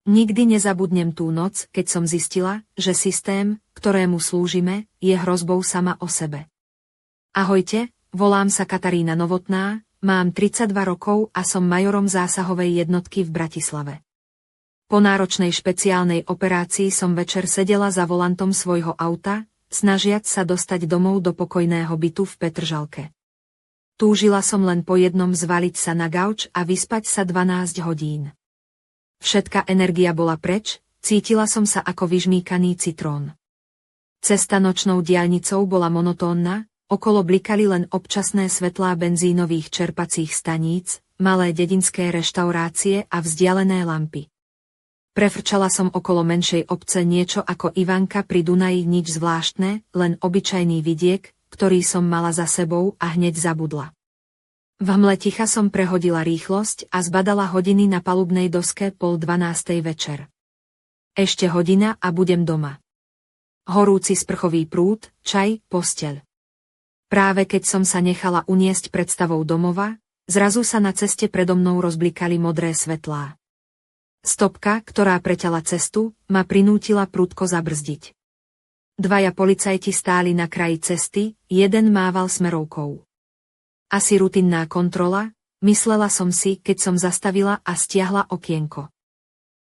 Nikdy nezabudnem tú noc, keď som zistila, že systém, ktorému slúžime, je hrozbou sama o sebe. Ahojte, volám sa Katarína Novotná, mám 32 rokov a som majorom zásahovej jednotky v Bratislave. Po náročnej špeciálnej operácii som večer sedela za volantom svojho auta, snažiac sa dostať domov do pokojného bytu v Petržalke. Túžila som len po jednom zvaliť sa na gauč a vyspať sa 12 hodín. Všetka energia bola preč, cítila som sa ako vyžmýkaný citrón. Cesta nočnou diaľnicou bola monotónna, okolo blikali len občasné svetlá benzínových čerpacích staníc, malé dedinské reštaurácie a vzdialené lampy. Prefrčala som okolo menšej obce niečo ako Ivanka pri Dunaji, nič zvláštne, len obyčajný vidiek, ktorý som mala za sebou a hneď zabudla. V hmle ticha som prehodila rýchlosť a zbadala hodiny na palubnej doske 11:30 večer. Ešte hodina a budem doma. Horúci sprchový prúd, čaj, posteľ. Práve keď som sa nechala uniesť predstavou domova, zrazu sa na ceste predo mnou rozblikali modré svetlá. Stopka, ktorá preťala cestu, ma prinútila prudko zabrzdiť. Dvaja policajti stáli na kraji cesty, jeden mával smerovkou. Asi rutinná kontrola, myslela som si, keď som zastavila a stiahla okienko.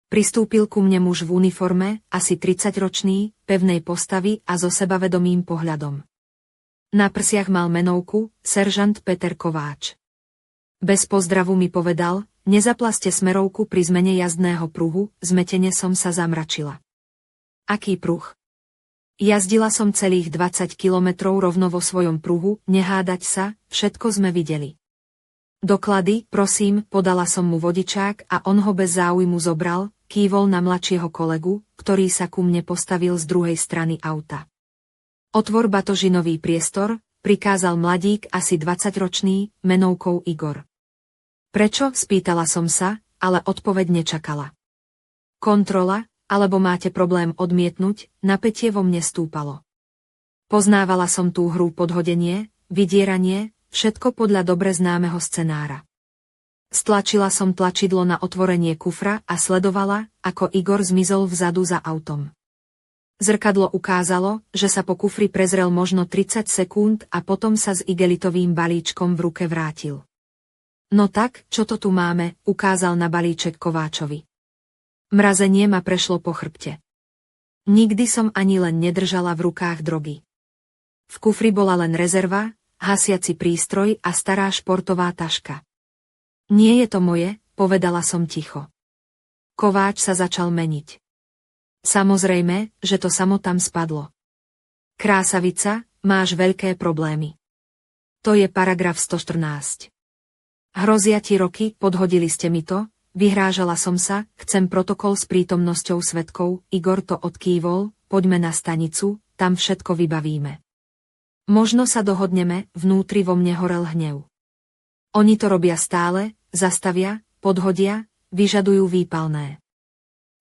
Pristúpil ku mne muž v uniforme, asi 30-ročný, pevnej postavy a so sebavedomým pohľadom. Na prsiach mal menovku, seržant Peter Kováč. Bez pozdravu mi povedal, nezaplaste smerovku pri zmene jazdného pruhu, zmetene som sa zamračila. Aký pruh? Jazdila som celých 20 kilometrov rovno vo svojom pruhu, nehádať sa, všetko sme videli. Doklady, prosím, podala som mu vodičák a on ho bez záujmu zobral, kývol na mladšieho kolegu, ktorý sa ku mne postavil z druhej strany auta. Otvor batožinový priestor, prikázal mladík asi 20-ročný, menovkou Igor. Prečo? Spýtala som sa, ale odpoveď nečakala. Kontrola? Alebo máte problém odmietnúť, napätie vo mne stúpalo. Poznávala som tú hru podhodenie, vydieranie, všetko podľa dobre známeho scenára. Stlačila som tlačidlo na otvorenie kufra a sledovala, ako Igor zmizol vzadu za autom. Zrkadlo ukázalo, že sa po kufri prezrel možno 30 sekúnd a potom sa s igelitovým balíčkom v ruke vrátil. No tak, čo to tu máme, ukázal na balíček Kováčovi. Mrazenie ma prešlo po chrbte. Nikdy som ani len nedržala v rukách drogy. V kufri bola len rezerva, hasiaci prístroj a stará športová taška. Nie je to moje, povedala som ticho. Kováč sa začal meniť. Samozrejme, že to samo tam spadlo. Krásavica, máš veľké problémy. To je paragraf 114. Hrozia ti roky, podhodili ste mi to. Vyhrážala som sa, chcem protokol s prítomnosťou svedkov, Igor to odkývol, poďme na stanicu, tam všetko vybavíme. Možno sa dohodneme, vnútri vo mne horel hnev. Oni to robia stále, zastavia, podhodia, vyžadujú výpalné.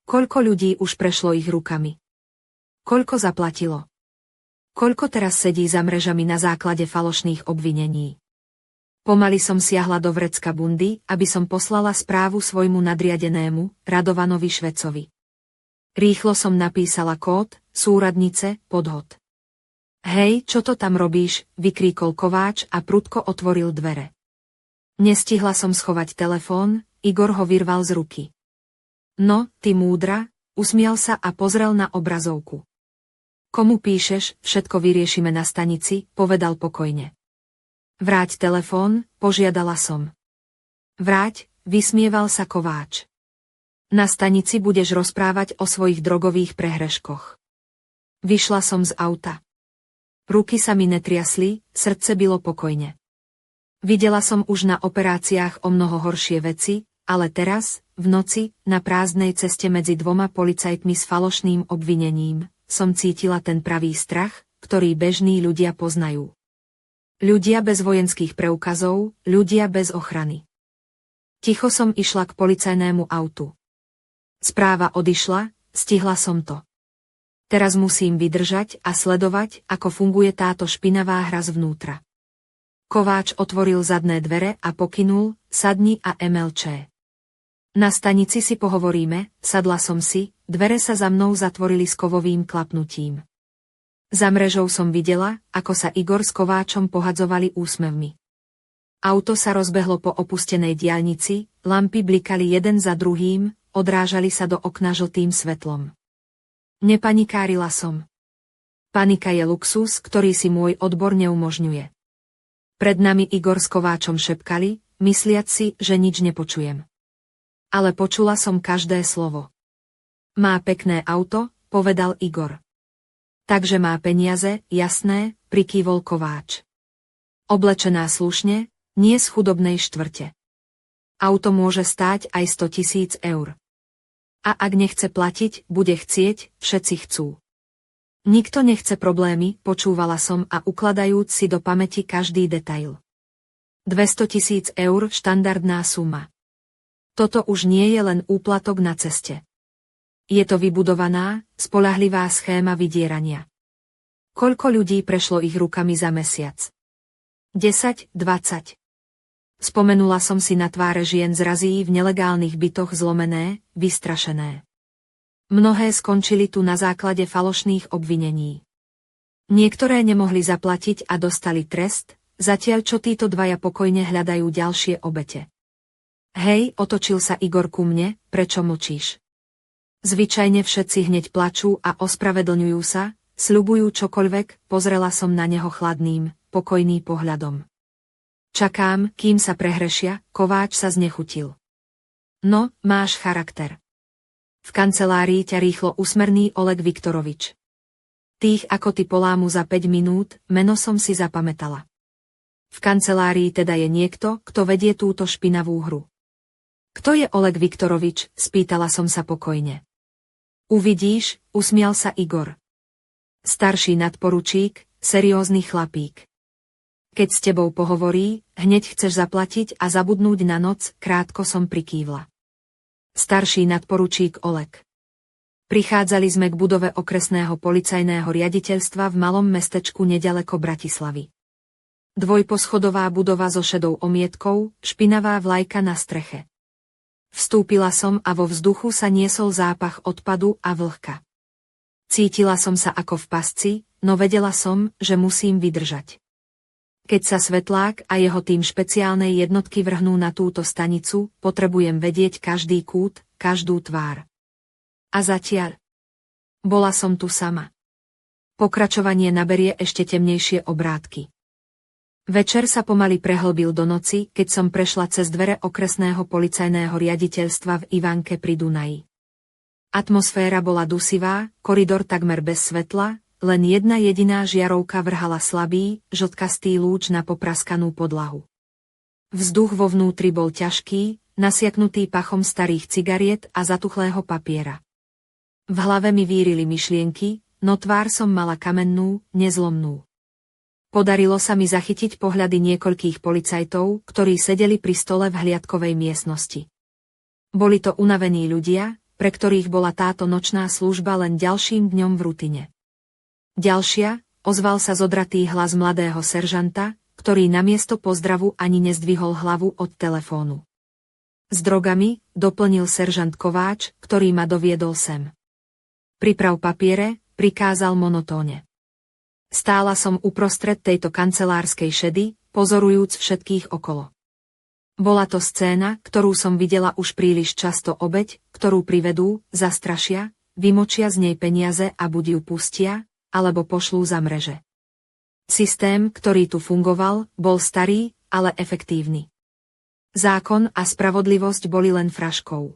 Koľko ľudí už prešlo ich rukami? Koľko zaplatilo? Koľko teraz sedí za mrežami na základe falošných obvinení? Pomaly som siahla do vrecka bundy, aby som poslala správu svojmu nadriadenému, Radovanovi Švecovi. Rýchlo som napísala kód, súradnice, podhod. Hej, čo to tam robíš, vykríkol Kováč a prudko otvoril dvere. Nestihla som schovať telefón, Igor ho vyrval z ruky. No, ty múdra, usmial sa a pozrel na obrazovku. Komu píšeš, všetko vyriešime na stanici, povedal pokojne. Vráť telefón, požiadala som. Vráť, vysmieval sa Kováč. Na stanici budeš rozprávať o svojich drogových prehreškoch. Vyšla som z auta. Ruky sa mi netriasli, srdce bilo pokojne. Videla som už na operáciách o mnoho horšie veci, ale teraz, v noci, na prázdnej ceste medzi dvoma policajtmi s falošným obvinením, som cítila ten pravý strach, ktorý bežní ľudia poznajú. Ľudia bez vojenských preukazov, ľudia bez ochrany. Ticho som išla k policajnému autu. Správa odišla, stihla som to. Teraz musím vydržať a sledovať, ako funguje táto špinavá hra zvnútra. Kováč otvoril zadné dvere a pokynul, sadni a MLČ. Na stanici si pohovoríme, sadla som si, dvere sa za mnou zatvorili s kovovým klapnutím. Za mrežou som videla, ako sa Igor s Kováčom pohadzovali úsmevmi. Auto sa rozbehlo po opustenej diaľnici, lampy blikali jeden za druhým, odrážali sa do okna žltým svetlom. Nepanikárila som. Panika je luxus, ktorý si môj odbor neumožňuje. Pred nami Igor s Kováčom šepkali, mysliac si, že nič nepočujem. Ale počula som každé slovo. Má pekné auto, povedal Igor. Takže má peniaze, jasné, prikývol Kováč. Oblečená slušne, nie z chudobnej štvrte. Auto môže stáť aj 100 000 eur. A ak nechce platiť, bude chcieť, všetci chcú. Nikto nechce problémy, počúvala som a ukladajúc si do pamäti každý detail. 200 000 eur, štandardná suma. Toto už nie je len úplatok na ceste. Je to vybudovaná, spoľahlivá schéma vydierania. Koľko ľudí prešlo ich rukami za mesiac? 10, 20. Spomenula som si na tváre žien z razí v nelegálnych bytoch zlomené, vystrašené. Mnohé skončili tu na základe falošných obvinení. Niektoré nemohli zaplatiť a dostali trest, zatiaľ čo títo dvaja pokojne hľadajú ďalšie obete. Hej, otočil sa Igor ku mne, prečo mlčíš? Zvyčajne všetci hneď plačú a ospravedlňujú sa, sľubujú čokoľvek, pozrela som na neho chladným, pokojný pohľadom. Čakám, kým sa prehrešia, Kováč sa znechutil. No, máš charakter. V kancelárii ťa rýchlo usmerní Oleg Viktorovič. Tých ako ty polámu za 5 minút, meno som si zapamätala. V kancelárii teda je niekto, kto vedie túto špinavú hru. Kto je Oleg Viktorovič, spýtala som sa pokojne. Uvidíš, usmial sa Igor. Starší nadporučík, seriózny chlapík. Keď s tebou pohovorí, hneď chceš zaplatiť a zabudnúť na noc, krátko som prikývla. Starší nadporučík Oleg. Prichádzali sme k budove okresného policajného riaditeľstva v malom mestečku neďaleko Bratislavy. Dvojposchodová budova so šedou omietkou, špinavá vlajka na streche. Vstúpila som a vo vzduchu sa niesol zápach odpadu a vlhka. Cítila som sa ako v pasci, no vedela som, že musím vydržať. Keď sa Svetlák a jeho tým špeciálnej jednotky vrhnú na túto stanicu, potrebujem vedieť každý kút, každú tvár. A zatiaľ. Bola som tu sama. Pokračovanie naberie ešte temnejšie obrátky. Večer sa pomaly prehlbil do noci, keď som prešla cez dvere okresného policajného riaditeľstva v Ivanke pri Dunaji. Atmosféra bola dusivá, koridor takmer bez svetla, len jedna jediná žiarovka vrhala slabý, žltkastý lúč na popraskanú podlahu. Vzduch vo vnútri bol ťažký, nasiaknutý pachom starých cigariet a zatuchlého papiera. V hlave mi vírili myšlienky, no tvár som mala kamennú, nezlomnú. Podarilo sa mi zachytiť pohľady niekoľkých policajtov, ktorí sedeli pri stole v hliadkovej miestnosti. Boli to unavení ľudia, pre ktorých bola táto nočná služba len ďalším dňom v rutine. Ďalšia, ozval sa zodratý hlas mladého seržanta, ktorý namiesto pozdravu ani nezdvihol hlavu od telefónu. S drogami, doplnil seržant Kováč, ktorý ma doviedol sem. Priprav papiere, prikázal monotóne. Stála som uprostred tejto kancelárskej šedy, pozorujúc všetkých okolo. Bola to scéna, ktorú som videla už príliš často, obeť, ktorú privedú, zastrašia, vymočia z nej peniaze a buď ju pustia, alebo pošlú za mreže. Systém, ktorý tu fungoval, bol starý, ale efektívny. Zákon a spravodlivosť boli len fraškou.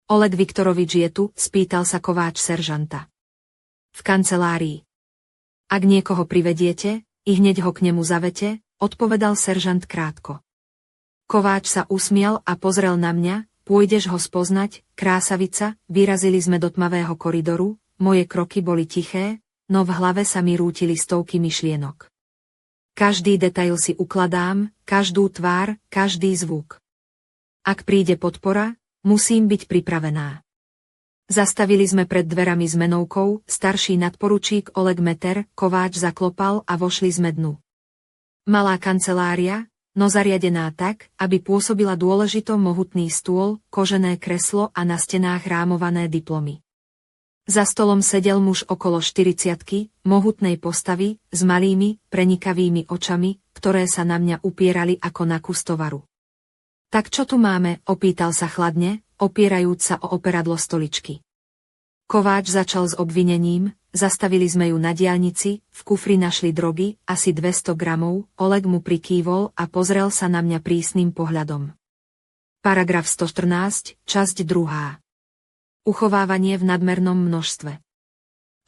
Oleg Viktorovič je tu, spýtal sa Kováč seržanta. V kancelárii. Ak niekoho privediete, i hneď ho k nemu zavete, odpovedal seržant krátko. Kováč sa usmial a pozrel na mňa, pôjdeš ho spoznať, krásavica, vyrazili sme do tmavého koridoru, moje kroky boli tiché, no v hlave sa mi rútili stovky myšlienok. Každý detail si ukladám, každú tvár, každý zvuk. Ak príde podpora, musím byť pripravená. Zastavili sme pred dverami s menovkou, starší nadporučík Oleg Meter, Kováč zaklopal a vošli sme dnu. Malá kancelária, no zariadená tak, aby pôsobila dôležito mohutný stôl, kožené kreslo a na stenách rámované diplomy. Za stolom sedel muž okolo 40-ky, mohutnej postavy, s malými, prenikavými očami, ktoré sa na mňa upierali ako na kus tovaru. Tak čo tu máme, opýtal sa chladne, opierajúc sa o operadlo stoličky. Kováč začal s obvinením, zastavili sme ju na diaľnici, v kufri našli drogy, asi 200 gramov, Oleg mu prikývol a pozrel sa na mňa prísnym pohľadom. Paragraf 114, časť 2. Uchovávanie v nadmernom množstve.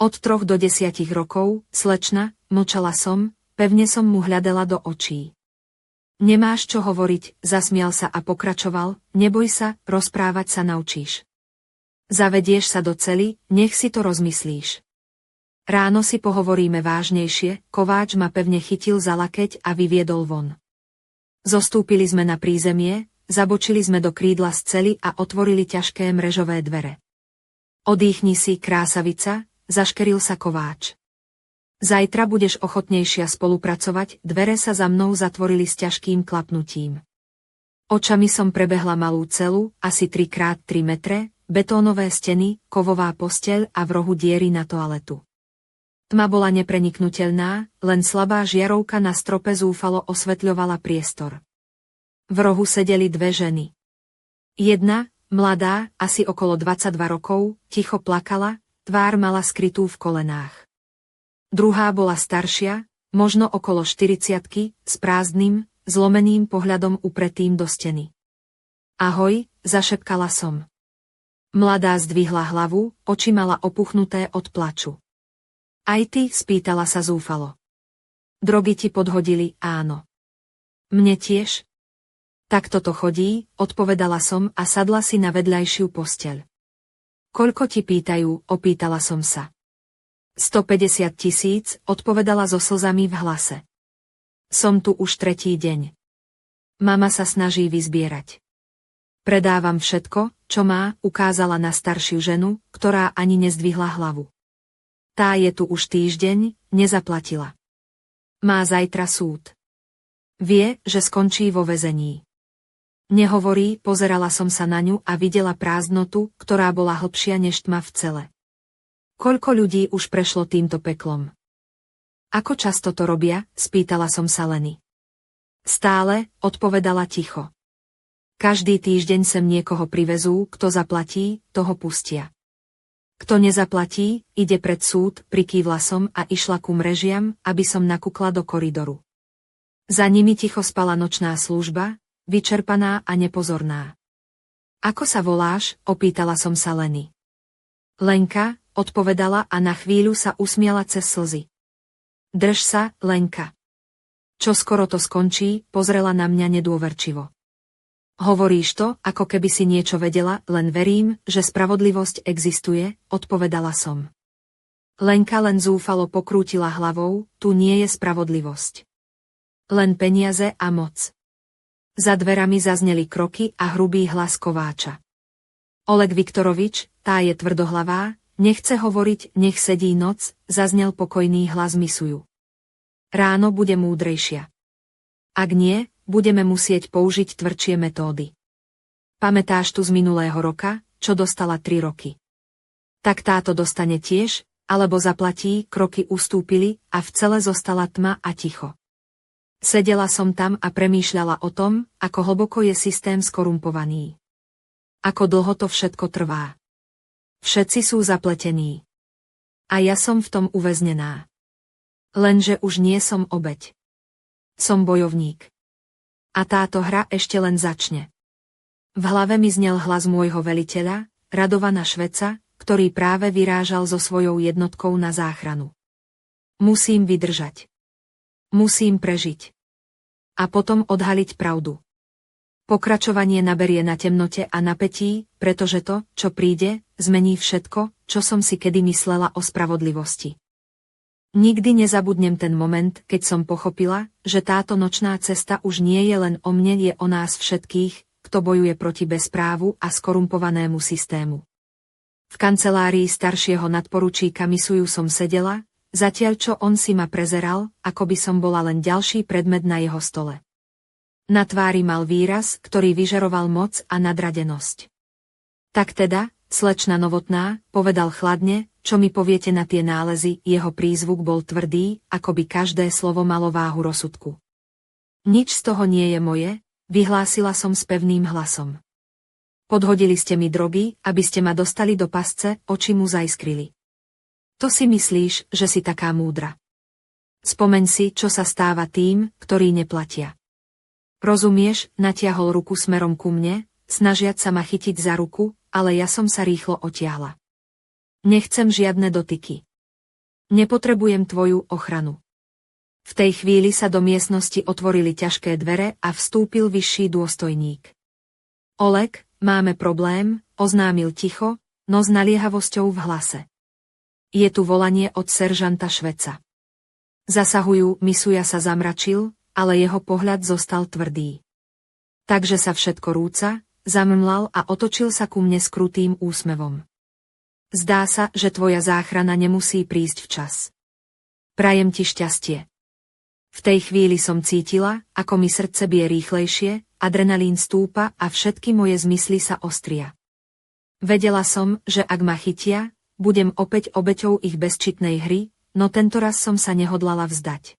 Od 3 do 10 rokov, slečna, mlčala som, pevne som mu hľadela do očí. Nemáš čo hovoriť, zasmial sa a pokračoval, neboj sa, rozprávať sa naučíš. Zavedieš sa do cely, nech si to rozmyslíš. Ráno si pohovoríme vážnejšie, Kováč ma pevne chytil za lakeť a vyviedol von. Zostúpili sme na prízemie, zabočili sme do krídla z cely a otvorili ťažké mrežové dvere. Odýchni si, krásavica, zaškeril sa Kováč. Zajtra budeš ochotnejšia spolupracovať, dvere sa za mnou zatvorili s ťažkým klapnutím. Očami som prebehla malú celu, asi 3x3 metre, betónové steny, kovová posteľ a v rohu diery na toaletu. Tma bola nepreniknuteľná, len slabá žiarovka na strope zúfalo osvetľovala priestor. V rohu sedeli dve ženy. Jedna, mladá, asi okolo 22 rokov, ticho plakala, tvár mala skrytú v kolenách. Druhá bola staršia, možno okolo 40-ky, s prázdnym, zlomeným pohľadom upretým do steny. Ahoj, zašepkala som. Mladá zdvihla hlavu, oči mala opuchnuté od plaču. Aj ty, spýtala sa zúfalo. Drogy ti podhodili, áno. Mne tiež? Tak toto chodí, odpovedala som a sadla si na vedľajšiu posteľ. Koľko ti pýtajú, opýtala som sa. 150 000, odpovedala so slzami v hlase. Som tu už 3. deň. Mama sa snaží vyzbierať. Predávam všetko, čo má, ukázala na staršiu ženu, ktorá ani nezdvihla hlavu. Tá je tu už týždeň, nezaplatila. Má zajtra súd. Vie, že skončí vo väzení. Nehovorí, pozerala som sa na ňu a videla prázdnotu, ktorá bola hlbšia než tma v cele. Koľko ľudí už prešlo týmto peklom? Ako často to robia, spýtala som sa Leny. Stále, odpovedala ticho. Každý týždeň sem niekoho privezú, kto zaplatí, toho pustia. Kto nezaplatí, ide pred súd, prikývla som a išla ku mrežiam, aby som nakukla do koridoru. Za nimi ticho spala nočná služba, vyčerpaná a nepozorná. Ako sa voláš, opýtala som sa Leny. Lenka, odpovedala a na chvíľu sa usmiala cez slzy. Drž sa, Lenka. Čo skoro to skončí, pozrela na mňa nedôverčivo. Hovoríš to, ako keby si niečo vedela, len verím, že spravodlivosť existuje, odpovedala som. Lenka len zúfalo pokrútila hlavou, tu nie je spravodlivosť. Len peniaze a moc. Za dverami zazneli kroky a hrubý hlas Kováča. Oleg Viktorovič, tá je tvrdohlavá, nechce hovoriť, nech sedí noc, zaznel pokojný hlas Misuju. Ráno bude múdrejšia. Ak nie, budeme musieť použiť tvrdšie metódy. Pamätáš tu z minulého roka, čo dostala 3 roky? Tak táto dostane tiež, alebo zaplatí, kroky ustúpili a v cele zostala tma a ticho. Sedela som tam a premýšľala o tom, ako hlboko je systém skorumpovaný. Ako dlho to všetko trvá. Všetci sú zapletení. A ja som v tom uväznená. Lenže už nie som obeť. Som bojovník. A táto hra ešte len začne. V hlave mi znel hlas môjho veliteľa, Radovana Šveca, ktorý práve vyrážal so svojou jednotkou na záchranu. Musím vydržať. Musím prežiť. A potom odhaliť pravdu. Pokračovanie naberie na temnote a napätí, pretože to, čo príde, zmení všetko, čo som si kedy myslela o spravodlivosti. Nikdy nezabudnem ten moment, keď som pochopila, že táto nočná cesta už nie je len o mne, je o nás všetkých, kto bojuje proti bezprávu a skorumpovanému systému. V kancelárii staršieho nadporučíka Misuju som sedela, zatiaľ čo on si ma prezeral, ako by som bola len ďalší predmet na jeho stole. Na tvári mal výraz, ktorý vyžaroval moc a nadradenosť. Tak teda, slečna Novotná, povedal chladne, čo mi poviete na tie nálezy, jeho prízvuk bol tvrdý, ako by každé slovo malo váhu rozsudku. Nič z toho nie je moje, vyhlásila som s pevným hlasom. Podhodili ste mi drogy, aby ste ma dostali do pasce, oči mu zaiskrili. To si myslíš, že si taká múdra. Spomeň si, čo sa stáva tým, ktorí neplatia. Rozumieš, natiahol ruku smerom ku mne, snažiac sa ma chytiť za ruku, ale ja som sa rýchlo otiahla. Nechcem žiadne dotyky. Nepotrebujem tvoju ochranu. V tej chvíli sa do miestnosti otvorili ťažké dvere a vstúpil vyšší dôstojník. Oleg, máme problém, oznámil ticho, no s naliehavosťou v hlase. Je tu volanie od seržanta Šveca. Zasahujú, Misuja sa zamračil, ale jeho pohľad zostal tvrdý. Takže sa všetko rúca, zammlal a otočil sa ku mne s krutým úsmevom. Zdá sa, že tvoja záchrana nemusí prísť včas. Prajem ti šťastie. V tej chvíli som cítila, ako mi srdce bije rýchlejšie, adrenalín stúpa a všetky moje zmysly sa ostria. Vedela som, že ak ma chytia, budem opäť obeťou ich bezčitnej hry, no tentoraz som sa nehodlala vzdať.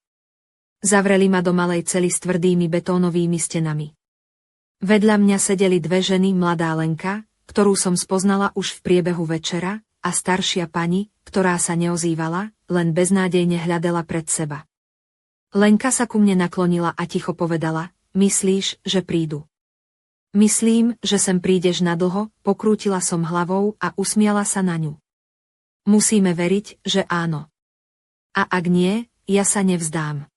Zavreli ma do malej cely s tvrdými betónovými stenami. Vedľa mňa sedeli dve ženy, mladá Lenka, ktorú som spoznala už v priebehu večera, a staršia pani, ktorá sa neozývala, len beznádejne hľadela pred seba. Lenka sa ku mne naklonila a ticho povedala, myslíš, že prídu? Myslím, že sem prídeš nadlho, pokrútila som hlavou a usmiala sa na ňu. Musíme veriť, že áno. A ak nie, ja sa nevzdám.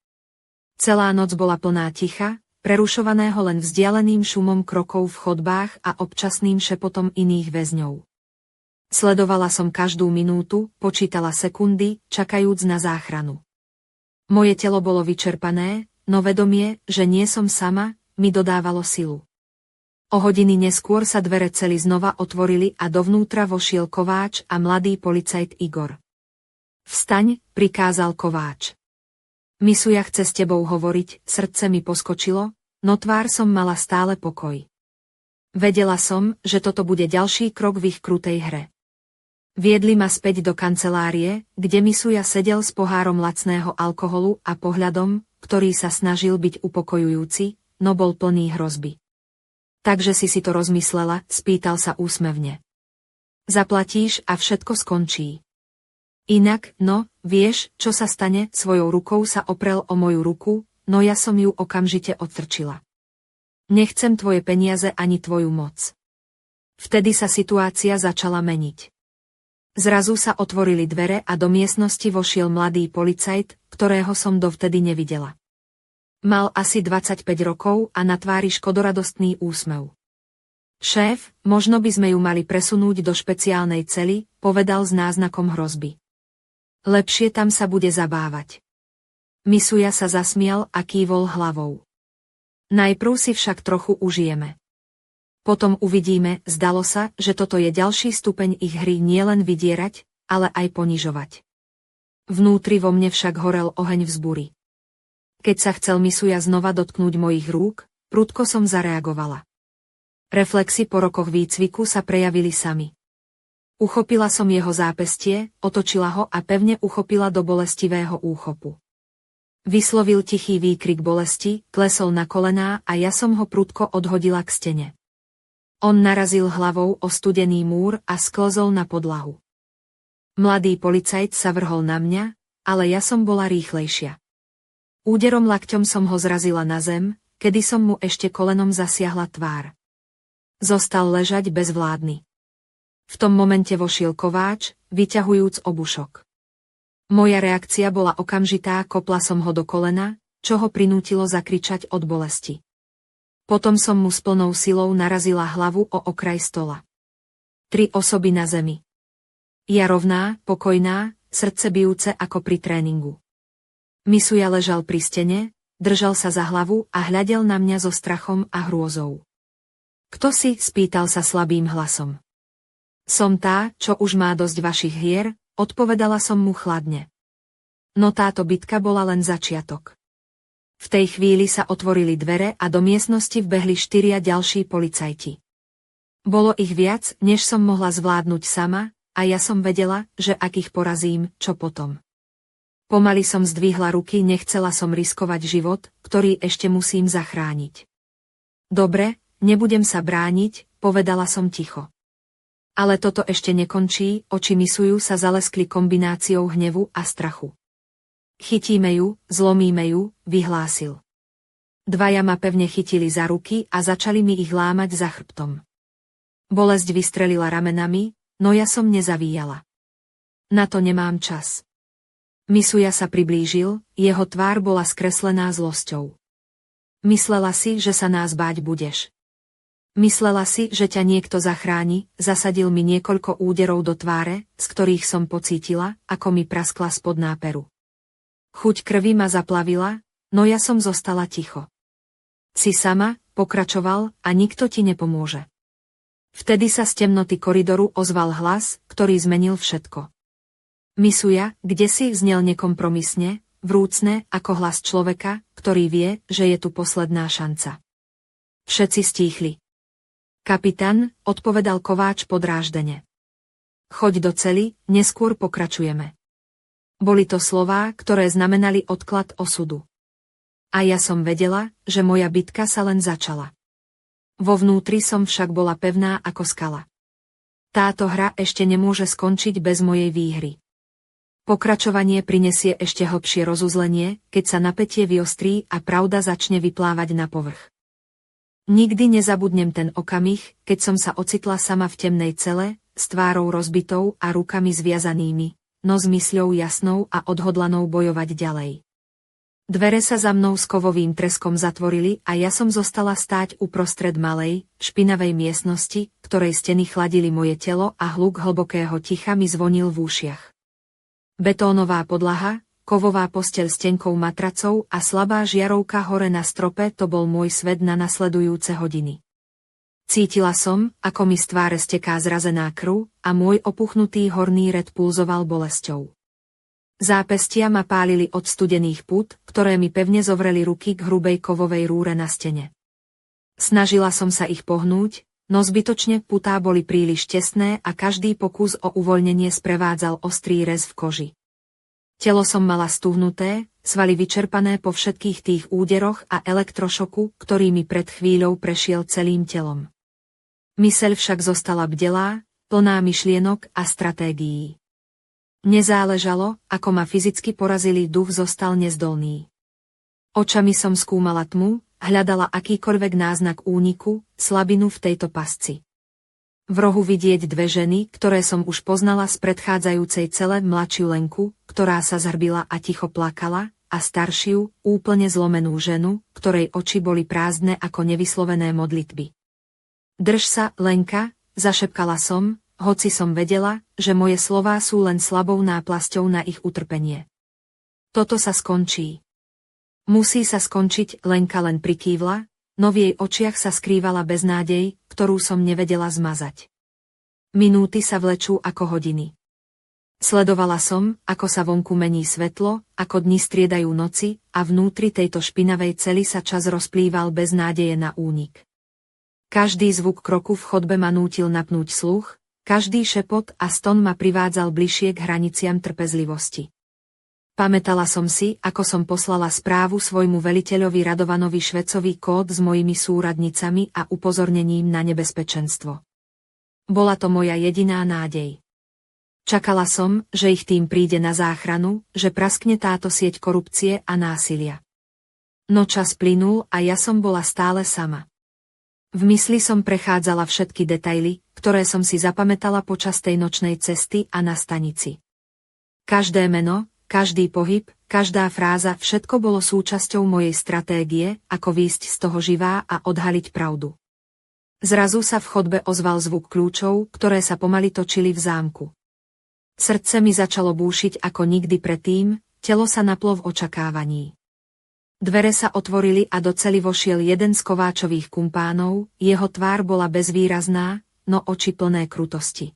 Celá noc bola plná ticha, prerušovaného len vzdialeným šumom krokov v chodbách a občasným šepotom iných väzňov. Sledovala som každú minútu, počítala sekundy, čakajúc na záchranu. Moje telo bolo vyčerpané, no vedomie, že nie som sama, mi dodávalo silu. O hodiny neskôr sa dvere cely znova otvorili a dovnútra vošiel Kováč a mladý policajt Igor. Vstaň, prikázal Kováč. Misuja chce s tebou hovoriť, srdce mi poskočilo, no tvár som mala stále pokoj. Vedela som, že toto bude ďalší krok v ich krutej hre. Viedli ma späť do kancelárie, kde Misuja sedel s pohárom lacného alkoholu a pohľadom, ktorý sa snažil byť upokojujúci, no bol plný hrozby. Takže si to rozmyslela, spýtal sa úsmevne. Zaplatíš a všetko skončí. Inak, no, vieš, čo sa stane, svojou rukou sa oprel o moju ruku, no ja som ju okamžite odtrčila. Nechcem tvoje peniaze ani tvoju moc. Vtedy sa situácia začala meniť. Zrazu sa otvorili dvere a do miestnosti vošiel mladý policajt, ktorého som dovtedy nevidela. Mal asi 25 rokov a na tvári škodoradostný úsmev. Šéf, možno by sme ju mali presunúť do špeciálnej cely, povedal s náznakom hrozby. Lepšie tam sa bude zabávať. Misuja sa zasmial a kývol hlavou. Najprv si však trochu užijeme. Potom uvidíme, zdalo sa, že toto je ďalší stupeň ich hry nielen vydierať, ale aj ponižovať. Vnútri vo mne však horel oheň vzbury. Keď sa chcel Misuja znova dotknúť mojich rúk, prudko som zareagovala. Reflexy po rokoch výcviku sa prejavili sami. Uchopila som jeho zápestie, otočila ho a pevne uchopila do bolestivého úchopu. Vyslovil tichý výkrik bolesti, klesol na kolená a ja som ho prudko odhodila k stene. On narazil hlavou o studený múr a sklzol na podlahu. Mladý policajt sa vrhol na mňa, ale ja som bola rýchlejšia. Úderom lakťom som ho zrazila na zem, kedy som mu ešte kolenom zasiahla tvár. Zostal ležať bezvládny. V tom momente vošiel Kováč, vyťahujúc obušok. Moja reakcia bola okamžitá, kopla som ho do kolena, čo ho prinútilo zakričať od bolesti. Potom som mu s plnou silou narazila hlavu o okraj stola. 3 osoby na zemi. Ja rovná, pokojná, srdce bijúce ako pri tréningu. Misuja ležal pri stene, držal sa za hlavu a hľadel na mňa so strachom a hrôzou. Kto si? Spýtal sa slabým hlasom. Som tá, čo už má dosť vašich hier, odpovedala som mu chladne. No táto bitka bola len začiatok. V tej chvíli sa otvorili dvere a do miestnosti vbehli 4 ďalší policajti. Bolo ich viac, než som mohla zvládnuť sama, a ja som vedela, že ak ich porazím, čo potom. Pomaly som zdvihla ruky, nechcela som riskovať život, ktorý ešte musím zachrániť. Dobre, nebudem sa brániť, povedala som ticho. Ale toto ešte nekončí, oči Misuju sa zaleskli kombináciou hnevu a strachu. Chytíme ju, zlomíme ju, vyhlásil. 2 ma pevne chytili za ruky a začali mi ich lámať za chrbtom. Bolesť vystrelila ramenami, no ja som nezavíjala. Na to nemám čas. Misuja sa priblížil, jeho tvár bola skreslená zlosťou. Myslela si, že sa nás báť budeš. Myslela si, že ťa niekto zachráni, zasadil mi niekoľko úderov do tváre, z ktorých som pocítila, ako mi praskla spod náperu. Chuť krvi ma zaplavila, no ja som zostala ticho. Si sama, pokračoval, a nikto ti nepomôže. Vtedy sa z temnoty koridoru ozval hlas, ktorý zmenil všetko. Misuja, kde si, znel nekompromisne, vrúcne, ako hlas človeka, ktorý vie, že je tu posledná šanca. Všetci stíchli. Kapitán, odpovedal Kováč podráždene. Choď do cely, neskôr pokračujeme. Boli to slová, ktoré znamenali odklad osudu. A ja som vedela, že moja bitka sa len začala. Vo vnútri som však bola pevná ako skala. Táto hra ešte nemôže skončiť bez mojej výhry. Pokračovanie prinesie ešte hlbšie rozuzlenie, keď sa napätie vyostrí a pravda začne vyplávať na povrch. Nikdy nezabudnem ten okamih, keď som sa ocitla sama v temnej cele, s tvárou rozbitou a rukami zviazanými, no s mysľou jasnou a odhodlanou bojovať ďalej. Dvere sa za mnou s kovovým treskom zatvorili a ja som zostala stáť uprostred malej, špinavej miestnosti, ktorej steny chladili moje telo a hluk hlbokého ticha mi zvonil v ušiach. Betónová podlaha, kovová posteľ s tenkou matracou a slabá žiarovka hore na strope, to bol môj svet na nasledujúce hodiny. Cítila som, ako mi z tváre steká zrazená krv a môj opuchnutý horný red pulzoval bolesťou. Zápestia ma pálili od studených pút, ktoré mi pevne zovreli ruky k hrubej kovovej rúre na stene. Snažila som sa ich pohnúť, no zbytočne putá boli príliš tesné a každý pokus o uvoľnenie sprevádzal ostrý rez v koži. Telo som mala stuhnuté, svaly vyčerpané po všetkých tých úderoch a elektrošoku, ktorý mi pred chvíľou prešiel celým telom. Myseľ však zostala bdelá, plná myšlienok a stratégií. Nezáležalo, ako ma fyzicky porazili, duch zostal nezdolný. Očami som skúmala tmu, hľadala akýkoľvek náznak úniku, slabinu v tejto pasci. V rohu vidieť 2 ženy, ktoré som už poznala z predchádzajúcej cele, mladšiu Lenku, ktorá sa zhrbila a ticho plakala, a staršiu, úplne zlomenú ženu, ktorej oči boli prázdne ako nevyslovené modlitby. Drž sa, Lenka, zašepkala som, hoci som vedela, že moje slová sú len slabou náplasťou na ich utrpenie. Toto sa skončí. Musí sa skončiť, Lenka len prikývla, no v jej očiach sa skrývala beznádej, ktorú som nevedela zmazať. Minúty sa vlečú ako hodiny. Sledovala som, ako sa vonku mení svetlo, ako dni striedajú noci, a vnútri tejto špinavej cely sa čas rozplýval bez nádeje na únik. Každý zvuk kroku v chodbe ma nútil napnúť sluch, každý šepot a ston ma privádzal bližšie k hraniciam trpezlivosti. Pamätala som si, ako som poslala správu svojmu veliteľovi Radovanovi Švecovi kód s mojimi súradnicami a upozornením na nebezpečenstvo. Bola to moja jediná nádej. Čakala som, že ich tým príde na záchranu, že praskne táto sieť korupcie a násilia. No čas plynul a ja som bola stále sama. V mysli som prechádzala všetky detaily, ktoré som si zapamätala počas tej nočnej cesty a na stanici. Každé meno, každý pohyb, každá fráza, všetko bolo súčasťou mojej stratégie, ako výjsť z toho živá a odhaliť pravdu. Zrazu sa v chodbe ozval zvuk kľúčov, ktoré sa pomaly točili v zámku. Srdce mi začalo búšiť ako nikdy predtým, telo sa naplo v očakávaní. Dvere sa otvorili a do cely vošiel jeden z Kováčových kumpánov, jeho tvár bola bezvýrazná, no oči plné krutosti.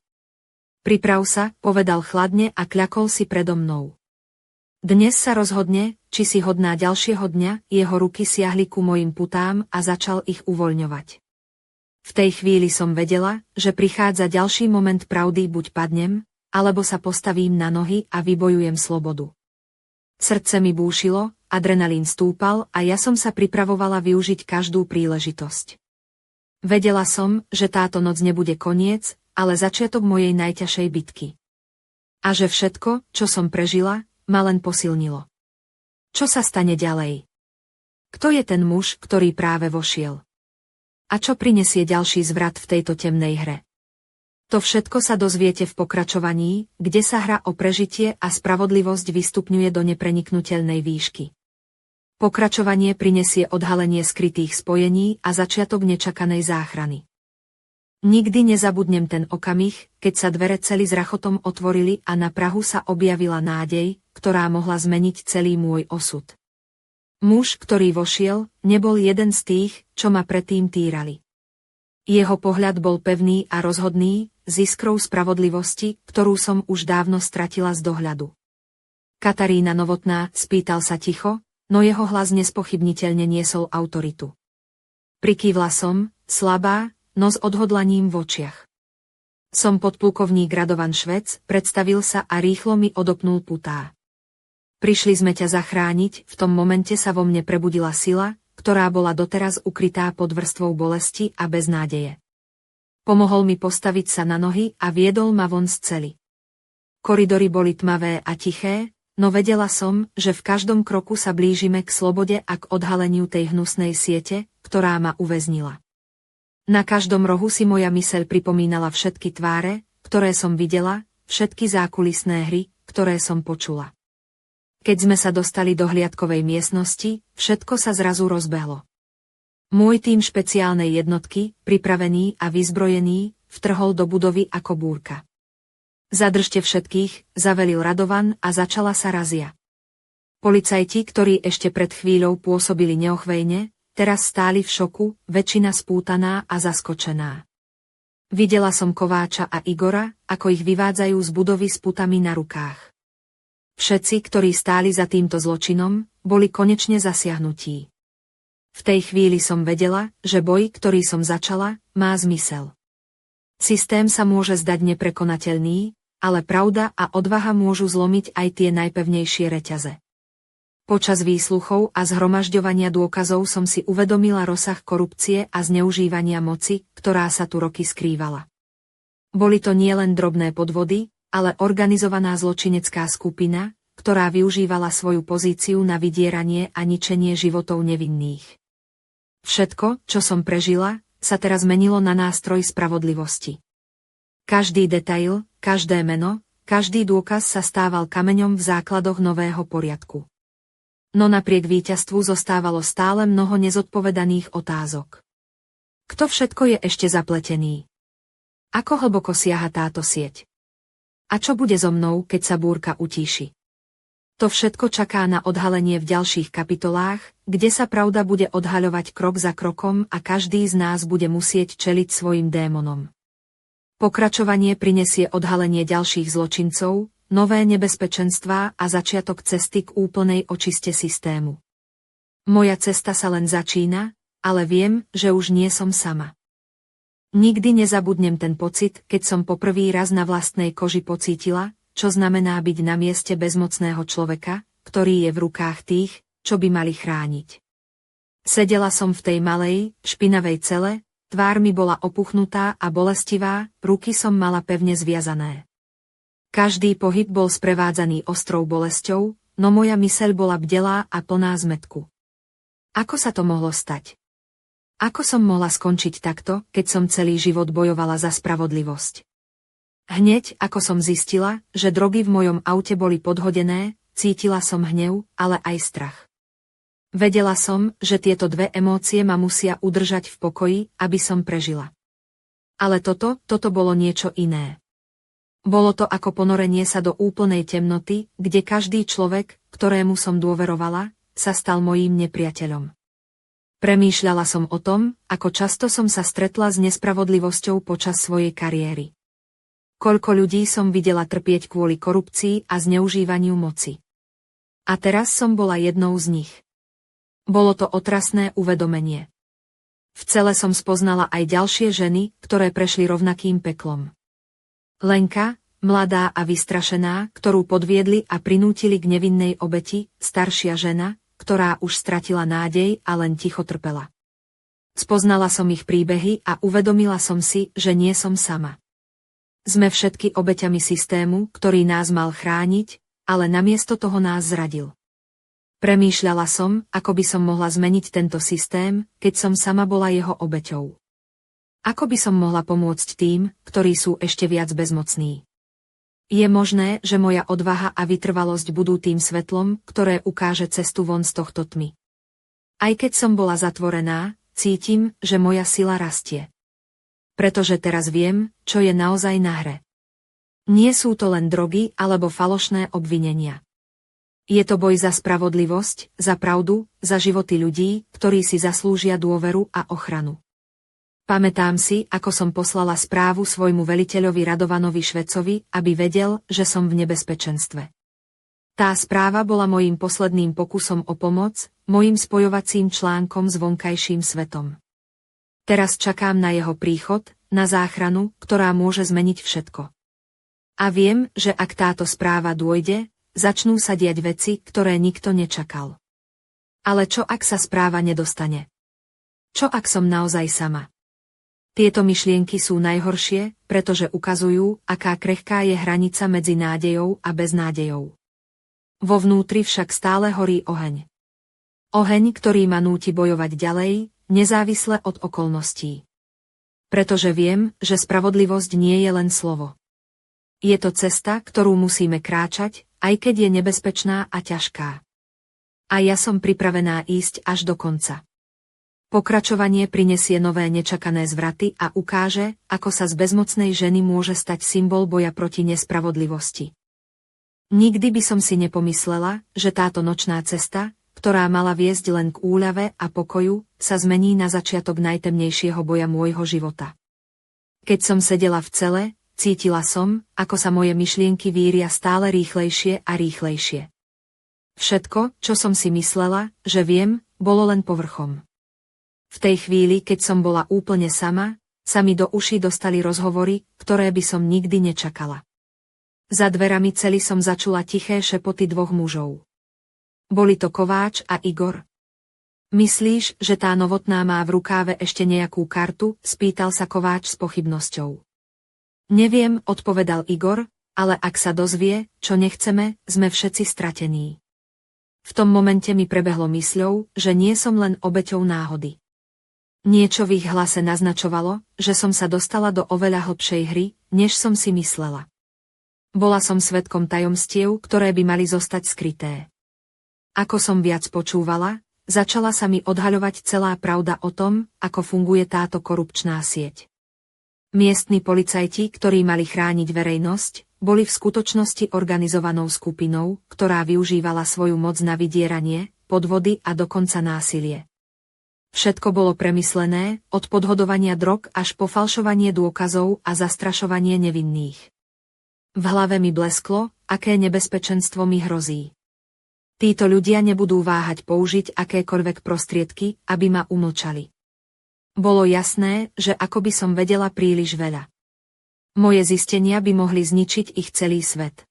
Priprav sa, povedal chladne a kľakol si predo mnou. Dnes sa rozhodne, či si hodná ďalšieho dňa, jeho ruky siahli ku mojim putám a začal ich uvoľňovať. V tej chvíli som vedela, že prichádza ďalší moment pravdy, buď padnem, alebo sa postavím na nohy a vybojujem slobodu. Srdce mi búšilo, adrenalín stúpal a ja som sa pripravovala využiť každú príležitosť. Vedela som, že táto noc nebude koniec, ale začiatok mojej najťažšej bitky. A že všetko, čo som prežila, ma len posilnilo. Čo sa stane ďalej? Kto je ten muž, ktorý práve vošiel? A čo prinesie ďalší zvrat v tejto temnej hre? To všetko sa dozviete v pokračovaní, kde sa hra o prežitie a spravodlivosť vystupňuje do nepreniknuteľnej výšky. Pokračovanie prinesie odhalenie skrytých spojení a začiatok nečakanej záchrany. Nikdy nezabudnem ten okamih, keď sa dvere celý s rachotom otvorili a na prahu sa objavila nádej, ktorá mohla zmeniť celý môj osud. Muž, ktorý vošiel, nebol jeden z tých, čo ma predtým týrali. Jeho pohľad bol pevný a rozhodný, s iskrou spravodlivosti, ktorú som už dávno stratila z dohľadu. Katarína Novotná, spýtal sa ticho, no jeho hlas nespochybniteľne niesol autoritu. Prikývla som, slabá, no s odhodlaním v očiach. Som podplukovník Radovan Švec, predstavil sa a rýchlo mi odopnul putá. Prišli sme ťa zachrániť, v tom momente sa vo mne prebudila sila, ktorá bola doteraz ukrytá pod vrstvou bolesti a beznádeje. Pomohol mi postaviť sa na nohy a viedol ma von z cely. Koridory boli tmavé a tiché, no vedela som, že v každom kroku sa blížime k slobode a k odhaleniu tej hnusnej siete, ktorá ma uväznila. Na každom rohu si moja myseľ pripomínala všetky tváre, ktoré som videla, všetky zákulisné hry, ktoré som počula. Keď sme sa dostali do hliadkovej miestnosti, všetko sa zrazu rozbehlo. Môj tím špeciálnej jednotky, pripravený a vyzbrojený, vtrhol do budovy ako búrka. Zadržte všetkých, zavelil Radovan a začala sa razia. Policajti, ktorí ešte pred chvíľou pôsobili neochvejne, teraz stáli v šoku, väčšina spútaná a zaskočená. Videla som Kováča a Igora, ako ich vyvádzajú z budovy s putami na rukách. Všetci, ktorí stáli za týmto zločinom, boli konečne zasiahnutí. V tej chvíli som vedela, že boj, ktorý som začala, má zmysel. Systém sa môže zdať neprekonateľný, ale pravda a odvaha môžu zlomiť aj tie najpevnejšie reťaze. Počas výsluchov a zhromažďovania dôkazov som si uvedomila rozsah korupcie a zneužívania moci, ktorá sa tu roky skrývala. Boli to nielen drobné podvody, ale organizovaná zločinecká skupina, ktorá využívala svoju pozíciu na vydieranie a ničenie životov nevinných. Všetko, čo som prežila, sa teraz menilo na nástroj spravodlivosti. Každý detail, každé meno, každý dôkaz sa stával kameňom v základoch nového poriadku. No napriek víťazstvu zostávalo stále mnoho nezodpovedaných otázok. Kto všetko je ešte zapletený? Ako hlboko siaha táto sieť? A čo bude so mnou, keď sa búrka utíši? To všetko čaká na odhalenie v ďalších kapitolách, kde sa pravda bude odhaľovať krok za krokom a každý z nás bude musieť čeliť svojim démonom. Pokračovanie prinesie odhalenie ďalších zločincov, nové nebezpečenstvá a začiatok cesty k úplnej očiste systému. Moja cesta sa len začína, ale viem, že už nie som sama. Nikdy nezabudnem ten pocit, keď som poprvý raz na vlastnej koži pocítila, čo znamená byť na mieste bezmocného človeka, ktorý je v rukách tých, čo by mali chrániť. Sedela som v tej malej, špinavej cele, tvár mi bola opuchnutá a bolestivá, ruky som mala pevne zviazané. Každý pohyb bol sprevádzaný ostrou bolesťou, no moja myseľ bola bdelá a plná zmätku. Ako sa to mohlo stať? Ako som mohla skončiť takto, keď som celý život bojovala za spravodlivosť? Hneď, ako som zistila, že drogy v mojom aute boli podhodené, cítila som hnev, ale aj strach. Vedela som, že tieto dve emócie ma musia udržať v pokoji, aby som prežila. Ale toto bolo niečo iné. Bolo to ako ponorenie sa do úplnej temnoty, kde každý človek, ktorému som dôverovala, sa stal mojím nepriateľom. Premýšľala som o tom, ako často som sa stretla s nespravodlivosťou počas svojej kariéry. Koľko ľudí som videla trpieť kvôli korupcii a zneužívaniu moci. A teraz som bola jednou z nich. Bolo to otrasné uvedomenie. V cele som spoznala aj ďalšie ženy, ktoré prešli rovnakým peklom. Lenka, mladá a vystrašená, ktorú podviedli a prinútili k nevinnej obeti, staršia žena, ktorá už stratila nádej a len ticho trpela. Spoznala som ich príbehy a uvedomila som si, že nie som sama. Sme všetky obeťami systému, ktorý nás mal chrániť, ale namiesto toho nás zradil. Premýšľala som, ako by som mohla zmeniť tento systém, keď som sama bola jeho obeťou. Ako by som mohla pomôcť tým, ktorí sú ešte viac bezmocní. Je možné, že moja odvaha a vytrvalosť budú tým svetlom, ktoré ukáže cestu von z tohto tmy. Aj keď som bola zatvorená, cítim, že moja sila rastie. Pretože teraz viem, čo je naozaj na hre. Nie sú to len drogy alebo falošné obvinenia. Je to boj za spravodlivosť, za pravdu, za životy ľudí, ktorí si zaslúžia dôveru a ochranu. Pamätám si, ako som poslala správu svojmu veliteľovi Radovanovi Švecovi, aby vedel, že som v nebezpečenstve. Tá správa bola mojím posledným pokusom o pomoc, mojím spojovacím článkom s vonkajším svetom. Teraz čakám na jeho príchod, na záchranu, ktorá môže zmeniť všetko. A viem, že ak táto správa dôjde, začnú sa diať veci, ktoré nikto nečakal. Ale čo ak sa správa nedostane? Čo ak som naozaj sama? Tieto myšlienky sú najhoršie, pretože ukazujú, aká krehká je hranica medzi nádejou a beznádejou. Vo vnútri však stále horí oheň. Oheň, ktorý ma núti bojovať ďalej, nezávisle od okolností. Pretože viem, že spravodlivosť nie je len slovo. Je to cesta, ktorú musíme kráčať, aj keď je nebezpečná a ťažká. A ja som pripravená ísť až do konca. Pokračovanie prinesie nové nečakané zvraty a ukáže, ako sa z bezmocnej ženy môže stať symbol boja proti nespravodlivosti. Nikdy by som si nepomyslela, že táto nočná cesta, ktorá mala viesť len k úľave a pokoju, sa zmení na začiatok najtemnejšieho boja môjho života. Keď som sedela v cele, cítila som, ako sa moje myšlienky víria stále rýchlejšie a rýchlejšie. Všetko, čo som si myslela, že viem, bolo len povrchom. V tej chvíli, keď som bola úplne sama, sa mi do uší dostali rozhovory, ktoré by som nikdy nečakala. Za dverami cely som začula tiché šepoty dvoch mužov. Boli to Kováč a Igor. Myslíš, že tá novotná má v rukáve ešte nejakú kartu? Spýtal sa Kováč s pochybnosťou. Neviem, odpovedal Igor, ale ak sa dozvie, čo nechceme, sme všetci stratení. V tom momente mi prebehlo mysľou, že nie som len obeťou náhody. Niečo v ich hlase naznačovalo, že som sa dostala do oveľa hlbšej hry, než som si myslela. Bola som svedkom tajomstiev, ktoré by mali zostať skryté. Ako som viac počúvala, začala sa mi odhaľovať celá pravda o tom, ako funguje táto korupčná sieť. Miestni policajti, ktorí mali chrániť verejnosť, boli v skutočnosti organizovanou skupinou, ktorá využívala svoju moc na vydieranie, podvody a dokonca násilie. Všetko bolo premyslené, od podhodovania drog až po falšovanie dôkazov a zastrašovanie nevinných. V hlave mi blesklo, aké nebezpečenstvo mi hrozí. Títo ľudia nebudú váhať použiť akékoľvek prostriedky, aby ma umlčali. Bolo jasné, že ako by som vedela príliš veľa. Moje zistenia by mohli zničiť ich celý svet.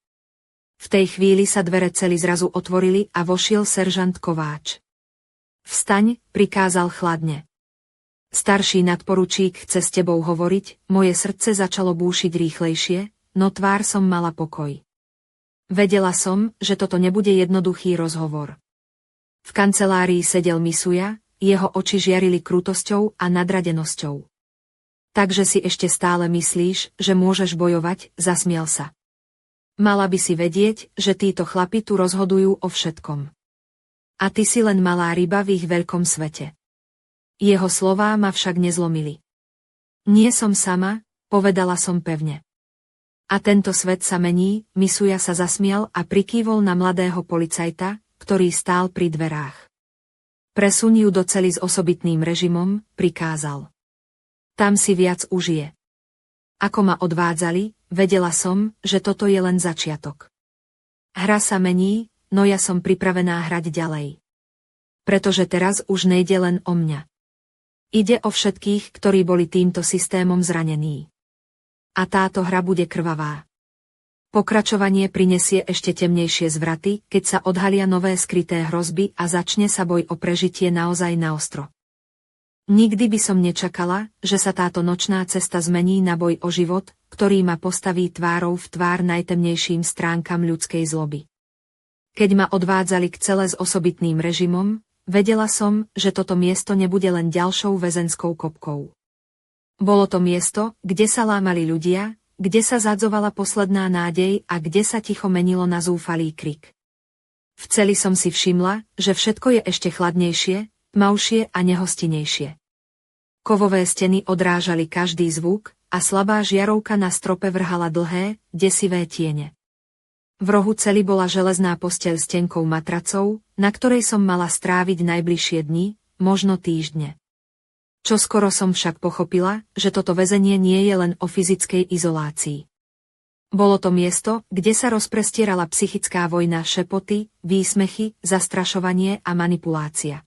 V tej chvíli sa dvere cely zrazu otvorili a vošiel seržant Kováč. Vstaň, prikázal chladne. Starší nadporučík chce s tebou hovoriť, moje srdce začalo búšiť rýchlejšie, no tvár som mala pokoj. Vedela som, že toto nebude jednoduchý rozhovor. V kancelárii sedel Misuja, jeho oči žiarili krutosťou a nadradenosťou. Takže si ešte stále myslíš, že môžeš bojovať, zasmiel sa. Mala by si vedieť, že títo chlapi tu rozhodujú o všetkom. A ty si len malá ryba v ich veľkom svete. Jeho slová ma však nezlomili. Nie som sama, povedala som pevne. A tento svet sa mení, Misuja sa zasmial a prikývol na mladého policajta, ktorý stál pri dverách. Presuň ju do cely s osobitným režimom, prikázal. Tam si viac užije. Ako ma odvádzali, vedela som, že toto je len začiatok. Hra sa mení, no ja som pripravená hrať ďalej. Pretože teraz už nejde len o mňa. Ide o všetkých, ktorí boli týmto systémom zranení. A táto hra bude krvavá. Pokračovanie prinesie ešte temnejšie zvraty, keď sa odhalia nové skryté hrozby a začne sa boj o prežitie naozaj naostro. Nikdy by som nečakala, že sa táto nočná cesta zmení na boj o život, ktorý ma postaví tvárou v tvár najtemnejším stránkam ľudskej zloby. Keď ma odvádzali k cele s osobitným režimom, vedela som, že toto miesto nebude len ďalšou väzenskou kopkou. Bolo to miesto, kde sa lámali ľudia, kde sa zadzovala posledná nádej a kde sa ticho menilo na zúfalý krik. V celi som si všimla, že všetko je ešte chladnejšie, tmavšie a nehostinejšie. Kovové steny odrážali každý zvuk a slabá žiarovka na strope vrhala dlhé, desivé tiene. V rohu cely bola železná posteľ s tenkou matracou, na ktorej som mala stráviť najbližšie dni, možno týždne. Čoskoro som však pochopila, že toto väzenie nie je len o fyzickej izolácii. Bolo to miesto, kde sa rozprestierala psychická vojna, šepoty, výsmechy, zastrašovanie a manipulácia.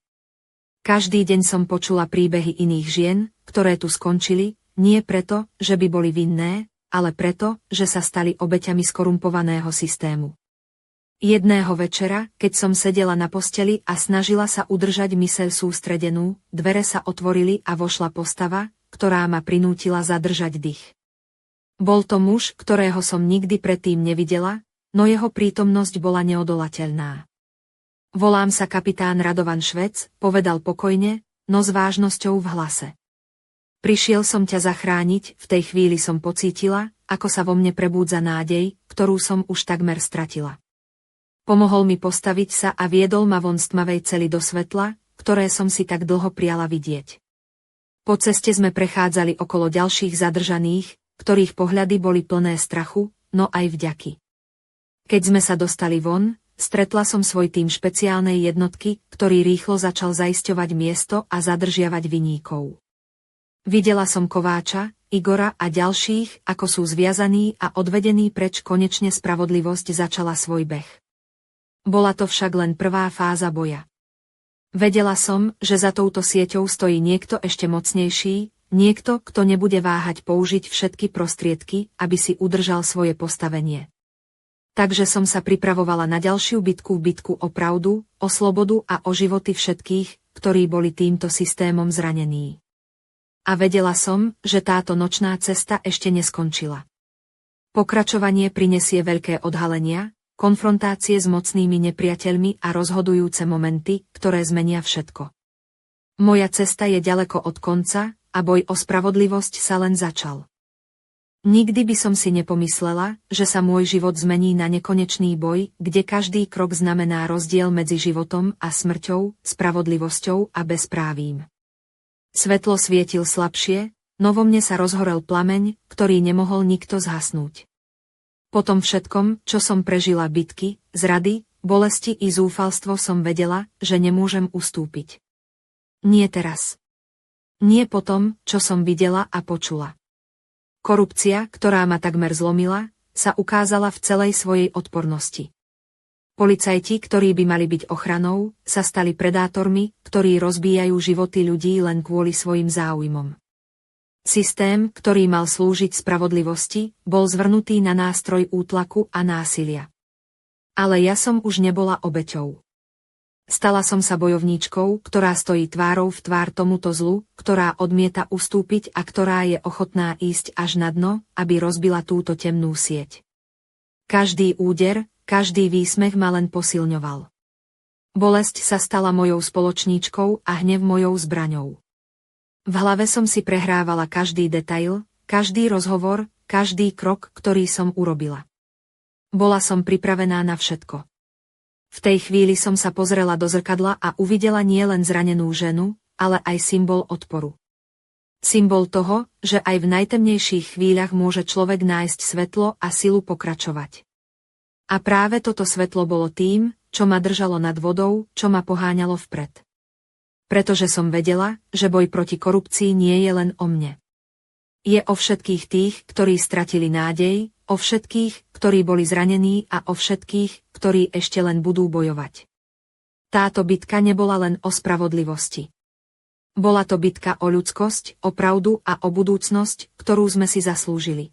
Každý deň som počula príbehy iných žien, ktoré tu skončili, nie preto, že by boli vinné, ale preto, že sa stali obeťami skorumpovaného systému. Jedného večera, keď som sedela na posteli a snažila sa udržať myseľ sústredenú, dvere sa otvorili a vošla postava, ktorá ma prinútila zadržať dých. Bol to muž, ktorého som nikdy predtým nevidela, no jeho prítomnosť bola neodolateľná. Volám sa kapitán Radovan Švec, povedal pokojne, no s vážnosťou v hlase. Prišiel som ťa zachrániť, v tej chvíli som pocítila, ako sa vo mne prebúdza nádej, ktorú som už takmer stratila. Pomohol mi postaviť sa a viedol ma von z tmavej cely do svetla, ktoré som si tak dlho priala vidieť. Po ceste sme prechádzali okolo ďalších zadržaných, ktorých pohľady boli plné strachu, no aj vďaky. Keď sme sa dostali von, stretla som svoj tím špeciálnej jednotky, ktorý rýchlo začal zaisťovať miesto a zadržiavať viníkov. Videla som Kováča, Igora a ďalších, ako sú zviazaní a odvedení preč, konečne spravodlivosť začala svoj beh. Bola to však len prvá fáza boja. Vedela som, že za touto sieťou stojí niekto ešte mocnejší, niekto, kto nebude váhať použiť všetky prostriedky, aby si udržal svoje postavenie. Takže som sa pripravovala na ďalšiu bitku o pravdu, o slobodu a o životy všetkých, ktorí boli týmto systémom zranení. A vedela som, že táto nočná cesta ešte neskončila. Pokračovanie prinesie veľké odhalenia, konfrontácie s mocnými nepriateľmi a rozhodujúce momenty, ktoré zmenia všetko. Moja cesta je ďaleko od konca a boj o spravodlivosť sa len začal. Nikdy by som si nepomyslela, že sa môj život zmení na nekonečný boj, kde každý krok znamená rozdiel medzi životom a smrťou, spravodlivosťou a bezprávím. Svetlo svietil slabšie, no vo mne sa rozhorel plameň, ktorý nemohol nikto zhasnúť. Po tom všetkom, čo som prežila bitky, zrady, bolesti i zúfalstvo, som vedela, že nemôžem ustúpiť. Nie teraz. Nie po tom, čo som videla a počula. Korupcia, ktorá ma takmer zlomila, sa ukázala v celej svojej odpornosti. Policajti, ktorí by mali byť ochranou, sa stali predátormi, ktorí rozbíjajú životy ľudí len kvôli svojim záujmom. Systém, ktorý mal slúžiť spravodlivosti, bol zvrnutý na nástroj útlaku a násilia. Ale ja som už nebola obeťou. Stala som sa bojovníčkou, ktorá stojí tvárou v tvár tomuto zlu, ktorá odmieta ustúpiť a ktorá je ochotná ísť až na dno, aby rozbila túto temnú sieť. Každý úder, každý výsmech ma len posilňoval. Bolesť sa stala mojou spoločníčkou a hnev mojou zbraňou. V hlave som si prehrávala každý detail, každý rozhovor, každý krok, ktorý som urobila. Bola som pripravená na všetko. V tej chvíli som sa pozrela do zrkadla a uvidela nielen zranenú ženu, ale aj symbol odporu. Symbol toho, že aj v najtemnejších chvíľach môže človek nájsť svetlo a silu pokračovať. A práve toto svetlo bolo tým, čo ma držalo nad vodou, čo ma poháňalo vpred. Pretože som vedela, že boj proti korupcii nie je len o mne. Je o všetkých tých, ktorí stratili nádej, o všetkých, ktorí boli zranení a o všetkých, ktorí ešte len budú bojovať. Táto bitka nebola len o spravodlivosti. Bola to bitka o ľudskosť, o pravdu a o budúcnosť, ktorú sme si zaslúžili.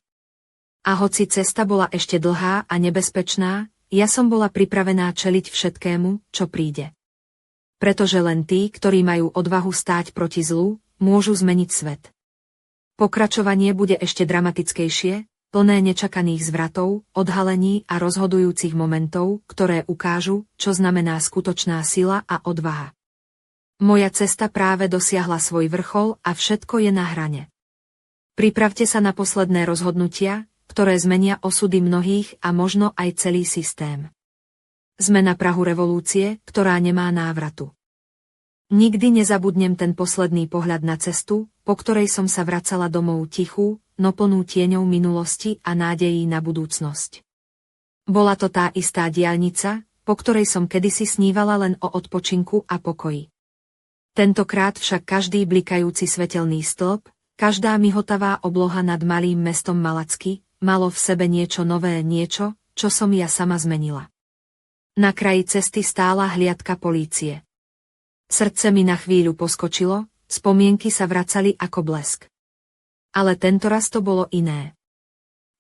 A hoci cesta bola ešte dlhá a nebezpečná, ja som bola pripravená čeliť všetkému, čo príde. Pretože len tí, ktorí majú odvahu stáť proti zlu, môžu zmeniť svet. Pokračovanie bude ešte dramatickejšie, plné nečakaných zvratov, odhalení a rozhodujúcich momentov, ktoré ukážu, čo znamená skutočná sila a odvaha. Moja cesta práve dosiahla svoj vrchol a všetko je na hrane. Pripravte sa na posledné rozhodnutia, ktoré zmenia osudy mnohých a možno aj celý systém. Sme na prahu revolúcie, ktorá nemá návratu. Nikdy nezabudnem ten posledný pohľad na cestu, po ktorej som sa vracala domov tichú, no plnú tieňou minulosti a nádejí na budúcnosť. Bola to tá istá diaľnica, po ktorej som kedysi snívala len o odpočinku a pokoji. Tentokrát však každý blikajúci svetelný stĺp, každá mihotavá obloha nad malým mestom Malacky, malo v sebe niečo nové, niečo, čo som ja sama zmenila. Na kraji cesty stála hliadka polície. Srdce mi na chvíľu poskočilo, spomienky sa vracali ako blesk. Ale tentoraz to bolo iné.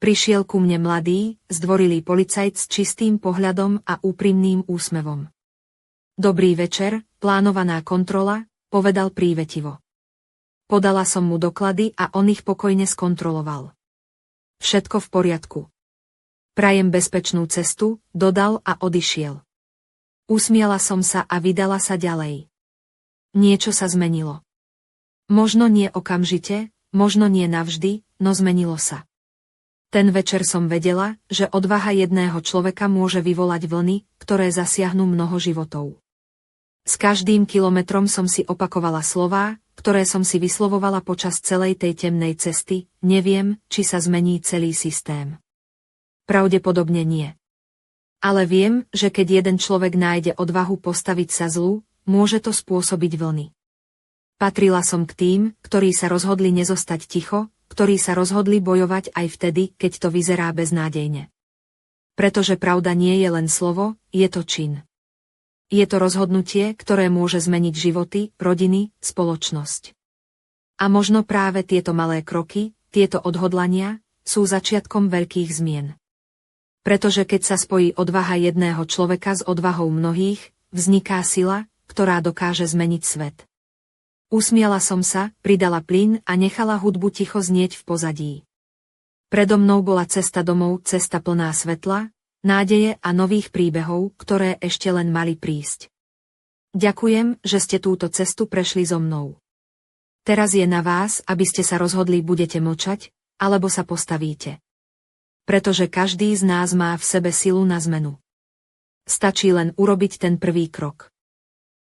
Prišiel ku mne mladý, zdvorilý policajt s čistým pohľadom a úprimným úsmevom. Dobrý večer, plánovaná kontrola, povedal prívetivo. Podala som mu doklady a on ich pokojne skontroloval. Všetko v poriadku. Prajem bezpečnú cestu, dodal a odišiel. Usmiala som sa a vydala sa ďalej. Niečo sa zmenilo. Možno nie okamžite, možno nie navždy, no zmenilo sa. Ten večer som vedela, že odvaha jedného človeka môže vyvolať vlny, ktoré zasiahnu mnoho životov. S každým kilometrom som si opakovala slová, ktoré som si vyslovovala počas celej tej temnej cesty, neviem, či sa zmení celý systém. Pravdepodobne nie. Ale viem, že keď jeden človek nájde odvahu postaviť sa zlu, môže to spôsobiť vlny. Patrila som k tým, ktorí sa rozhodli nezostať ticho, ktorí sa rozhodli bojovať aj vtedy, keď to vyzerá beznádejne. Pretože pravda nie je len slovo, je to čin. Je to rozhodnutie, ktoré môže zmeniť životy, rodiny, spoločnosť. A možno práve tieto malé kroky, tieto odhodlania, sú začiatkom veľkých zmien. Pretože keď sa spojí odvaha jedného človeka s odvahou mnohých, vzniká sila, ktorá dokáže zmeniť svet. Usmiala som sa, pridala plyn a nechala hudbu ticho znieť v pozadí. Predo mnou bola cesta domov, cesta plná svetla, nádeje a nových príbehov, ktoré ešte len mali prísť. Ďakujem, že ste túto cestu prešli so mnou. Teraz je na vás, aby ste sa rozhodli, budete mlčať, alebo sa postavíte. Pretože každý z nás má v sebe silu na zmenu. Stačí len urobiť ten prvý krok.